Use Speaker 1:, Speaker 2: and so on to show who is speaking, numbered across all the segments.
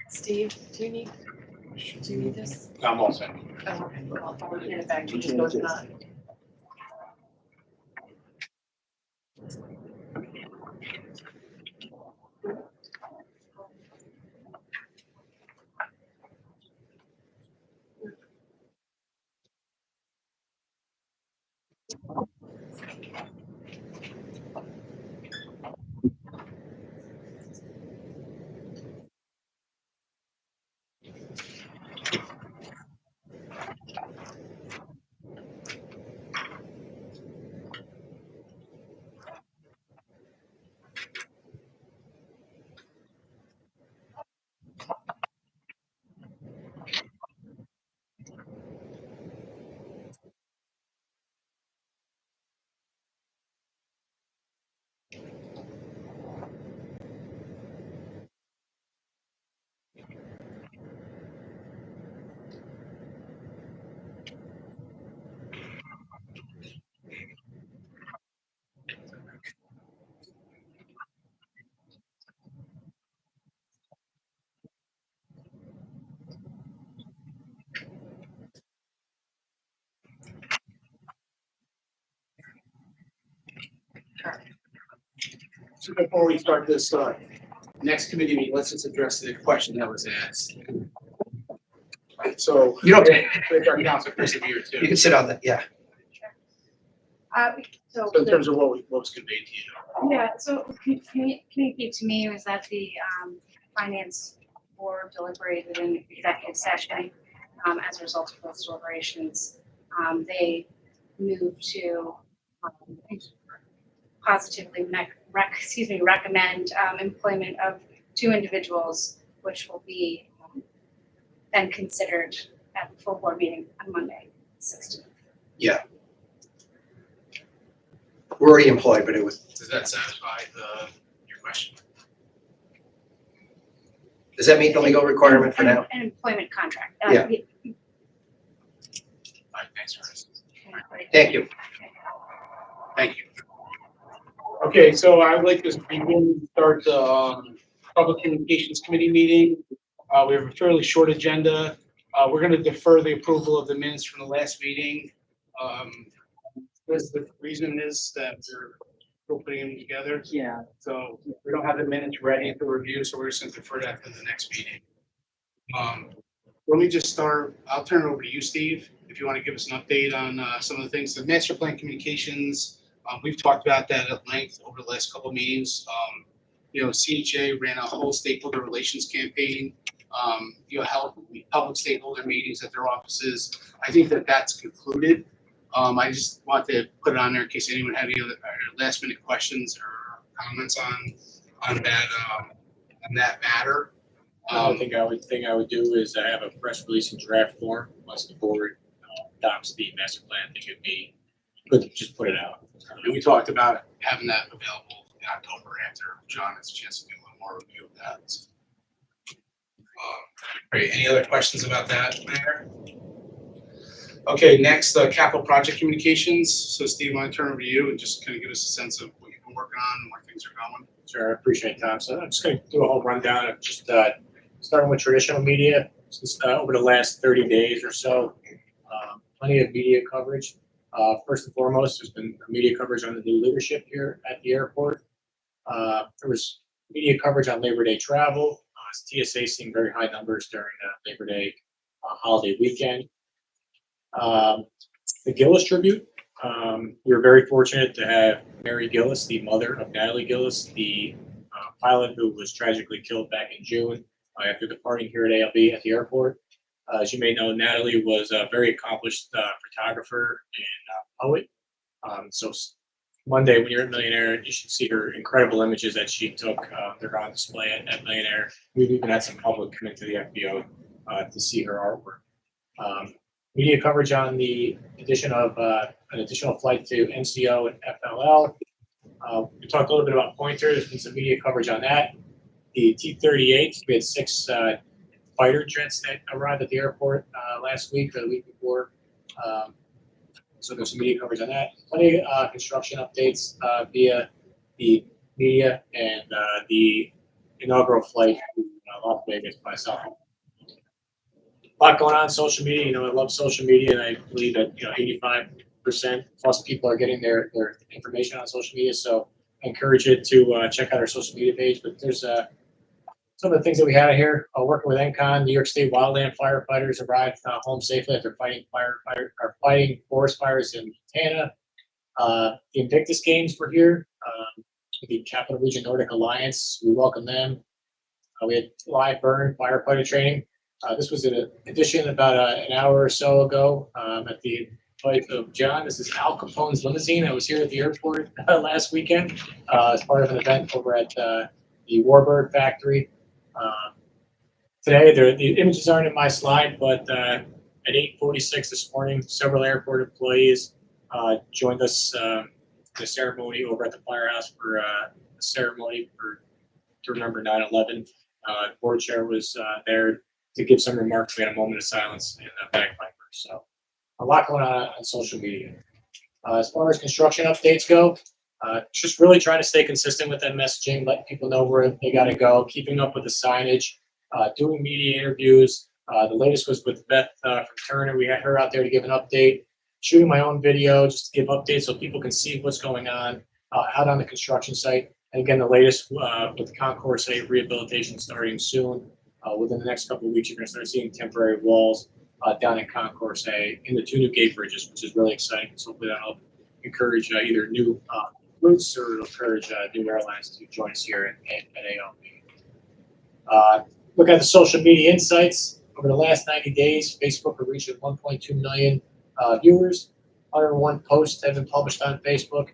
Speaker 1: Steve, do you need this?
Speaker 2: I'm all set.
Speaker 1: Oh, okay, I'll hand it back to you, just go to that.
Speaker 2: So before we start this next committee meeting, let's just address the question that was asked. So
Speaker 3: You don't,
Speaker 2: with our council persevere too.
Speaker 3: you can sit on that, yeah.
Speaker 2: So in terms of what was conveyed to you.
Speaker 4: Yeah, so communicate to me was that the finance board deliberated in executive session as a result of those deliberations. They moved to positively recommend employment of 2 individuals, which will be then considered at the full board meeting on Monday, 16th.
Speaker 3: Yeah. We're already employed, but it was,
Speaker 2: Does that satisfy your question?
Speaker 3: does that meet the legal requirement for now?
Speaker 4: An employment contract.
Speaker 3: Yeah.
Speaker 2: All right, thanks, Ernest.
Speaker 3: Thank you.
Speaker 2: Thank you. Okay, so I would like to start the Public Communications Committee meeting. We have a fairly short agenda. We're going to defer the approval of the minutes from the last meeting. The reason is that we're still putting them together.
Speaker 1: Yeah.
Speaker 2: So we don't have the minutes ready for review, so we're just going to defer that to the next meeting. Let me just start. I'll turn it over to you, Steve, if you want to give us an update on some of the things. The master plan communications, we've talked about that at length over the last couple of meetings. CHA ran a whole stakeholder relations campaign. Held public stakeholder meetings at their offices. I think that that's concluded. I just want to put it on there in case anyone had any other last minute questions or comments on that matter.
Speaker 5: I think thing I would do is I have a press release in draft form. Once the board adopts the master plan, I think it'd be good to just put it out.
Speaker 2: And we talked about having that available in October after John has a chance to do a little more review of that. Great. Any other questions about that, Mayor? Okay, next, capital project communications. So Steve, I want to turn over to you and just kind of give us a sense of what you've been working on and where things are going.
Speaker 5: Sure, I appreciate it, Tom. So I'm just going to do a whole rundown of just starting with traditional media. Since over the last 30 days or so, plenty of media coverage. First and foremost, there's been media coverage on the new leadership here at the airport. There was media coverage on Labor Day travel. TSA seeing very high numbers during Labor Day holiday weekend. The Gillis tribute. We were very fortunate to have Mary Gillis, the mother of Natalie Gillis, the pilot who was tragically killed back in June after departing here at ALB at the airport. As you may know, Natalie was a very accomplished photographer and poet. So Monday, when you're at Millionaire, you should see her incredible images that she took. They're on display at Millionaire. We've even had some public come into the FBO to see her artwork. Media coverage on the addition of an additional flight to NCO and FLL. We talked a little bit about Pointer. There's been some media coverage on that. The T-38, we had 6 fighter jets that arrived at the airport last week or the week before. So there's some media coverage on that. Plenty of construction updates via the media and the inaugural flight to Las Vegas myself. A lot going on in social media. I love social media, and I believe that 85% plus people are getting their information on social media. So I encourage you to check out our social media page. But there's some of the things that we have here. Working with NCON, New York State wildland firefighters arrived home safely after fighting forest fires in Montana. The Invictus Games were here. The Capital Region Nordic Alliance, we welcome them. We had live burn firefighter training. This was an addition about an hour or so ago at the advice of John. This is Al Capone's limousine. I was here at the airport last weekend as part of an event over at the Warbird factory. Today, the images aren't in my slide, but at 8:46 this morning, several airport employees joined us the ceremony over at the firehouse for a ceremony to remember 9/11. The board chair was there to give some remarks. We had a moment of silence in the bagpiper. So a lot going on social media. As far as construction updates go, just really trying to stay consistent with that messaging, letting people know where they got to go, keeping up with the signage, doing media interviews. The latest was with Beth from Turner. We had her out there to give an update, shooting my own video just to give updates so people can see what's going on out on the construction site. And again, the latest with Concourse A rehabilitation starting soon. Within the next couple of weeks, you're going to start seeing temporary walls down in Concourse A in the 2 new gate bridges, which is really exciting. So hopefully that'll encourage either new routes or encourage new airlines to join us here at ALB. Look at the social media insights. Over the last 90 days, Facebook has reached 1.2 million viewers. 101 posts have been published on Facebook.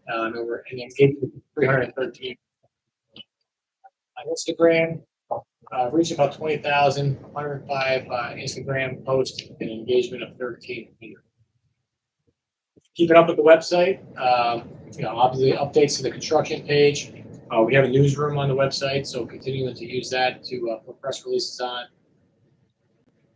Speaker 5: And engagement 313. On Instagram, reached about 20,000, 105 Instagram posts, and an engagement of 1,300. Keeping up with the website, obviously updates to the construction page. We have a newsroom on the website, so continuing to use that to put press releases on.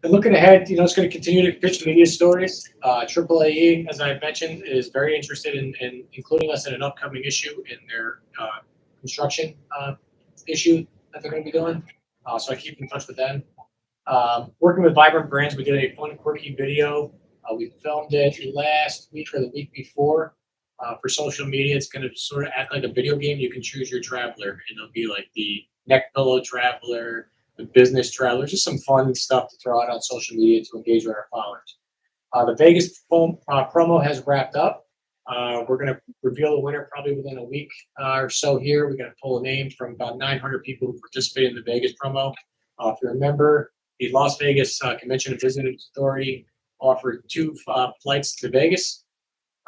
Speaker 5: And looking ahead, it's going to continue to pitch media stories. AAAE, as I mentioned, is very interested in including us in an upcoming issue in their construction issue that they're going to be doing. So I keep in touch with them. Working with Vibrant Brands, we did a fun, quirky video. We filmed it last week or the week before for social media. It's going to sort of act like a video game. You can choose your traveler, and it'll be like the neck pillow traveler, the business traveler, just some fun stuff to throw out on social media to engage with our followers. The Vegas promo has wrapped up. We're going to reveal the winner probably within a week or so here. We're going to pull a name from about 900 people who participated in the Vegas promo. If you remember, the Las Vegas Convention and Visitors Authority offered 2 flights to Vegas,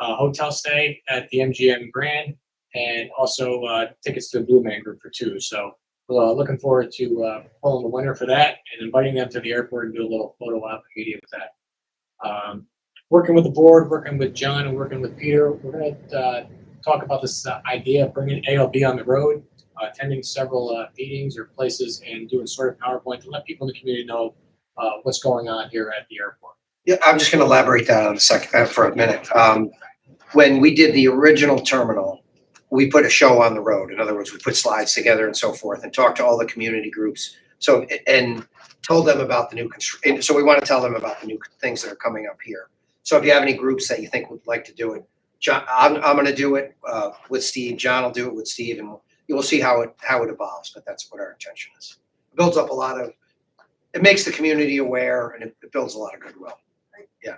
Speaker 5: hotel stay at the MGM Grand, and also tickets to the Blue Man Group for 2. So looking forward to pulling the winner for that and inviting them to the airport and do a little photo op media with that. Working with the board, working with John, and working with Peter, we're going to talk about this idea of bringing ALB on the road, attending several meetings or places, and doing sort of PowerPoint to let people in the community know what's going on here at the airport.
Speaker 3: Yeah, I'm just going to elaborate that on a second for a minute. When we did the original terminal, we put a show on the road. In other words, we put slides together and so forth, and talked to all the community groups. So and told them about the new construction. So we want to tell them about the new things that are coming up here. So if you have any groups that you think would like to do it, John, I'm going to do it with Steve. John will do it with Steve, and you will see how it evolves. But that's what our intention is. It builds up a lot of. It makes the community aware, and it builds a lot of goodwill. Yeah.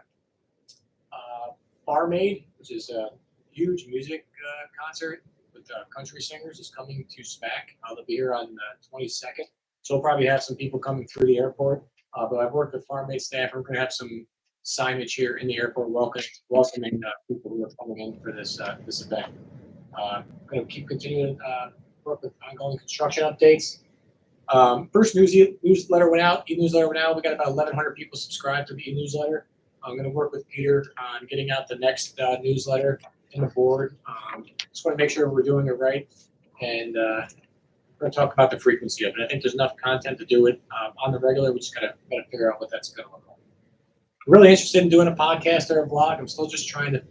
Speaker 5: Farm Aid, which is a huge music concert with country singers, is coming to SMAC. They'll be here on the 22nd. So we'll probably have some people coming through the airport. But I've worked with Farm Aid staff. We're going to have some signage here in the airport welcoming people who are coming in for this event. I'm going to keep continuing to work with ongoing construction updates. First newsletter went out. E-newsletter went out. We got about 1,100 people subscribed to the e-newsletter. I'm going to work with Peter on getting out the next newsletter in the board. Just want to make sure we're doing it right, and we're going to talk about the frequency of it. I think there's enough content to do it on the regular. We just got to figure out what that's going to look like. I'm really interested in doing a podcast or a vlog. I'm still just trying to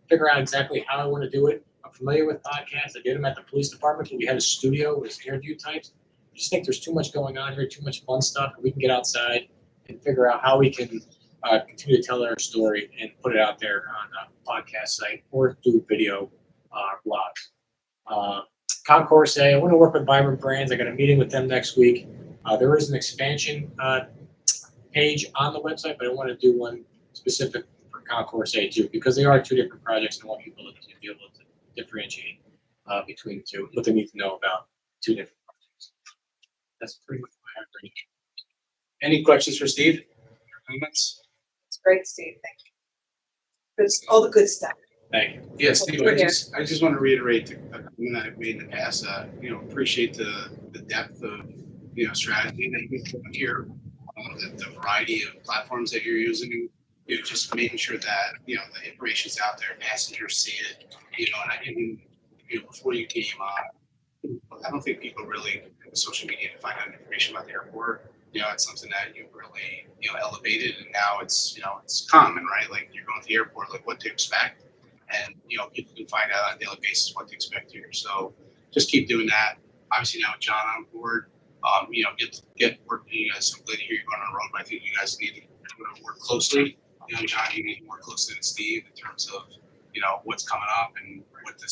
Speaker 5: figure out exactly how I want to do it. I'm familiar with podcasts. I did them at the police department, but we had a studio with interview types. just think there's too much going on here, too much fun stuff. We can get outside and figure out how we can continue to tell our story and put it out there on a podcast site or do video blogs. Concourse A, I want to work with Vibrant Brands. I got a meeting with them next week. There is an expansion page on the website, but I want to do one specific for Concourse A too, because they are two different projects and I want people to be able to differentiate between the two, what they need to know about two different projects. That's pretty much what I have for you.
Speaker 2: Any questions for Steve? Comments?
Speaker 1: It's great, Steve, thank you. It's all the good stuff.
Speaker 5: Thank you.
Speaker 2: Yeah, Steve,
Speaker 1: We're here.
Speaker 2: I just want to reiterate the comment that I've made in the past, appreciate the depth of, strategy that you put here, the variety of platforms that you're using, just making sure that, the information's out there, passengers see it, and I didn't, before you came on, I don't think people really use social media to find out information about the airport. It's something that you really, elevated, and now it's, it's common, right? Like you're going to the airport, like what to expect. And, people can find out on a daily basis what to expect here. So just keep doing that. Obviously now with John on board, get working. I'm glad to hear you're going on the road, but I think you guys need to work closely. John, you need to work closely with Steve in terms of, what's coming up and what the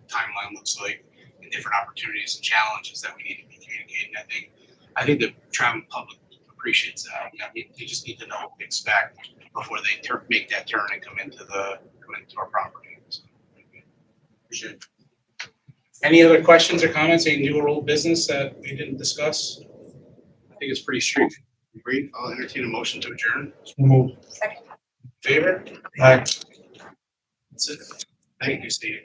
Speaker 2: timeline looks like and different opportunities and challenges that we need to be communicating. I think the traveling public appreciates that. They just need to know what to expect before they make that turn and come into our property. So, appreciate it. Any other questions or comments? Any new or old business that we didn't discuss? I think it's pretty straightforward. Brief. I'll entertain a motion to adjourn.
Speaker 1: Second.
Speaker 2: Favor?
Speaker 3: Aye.
Speaker 2: That's it. Thank you, Steve.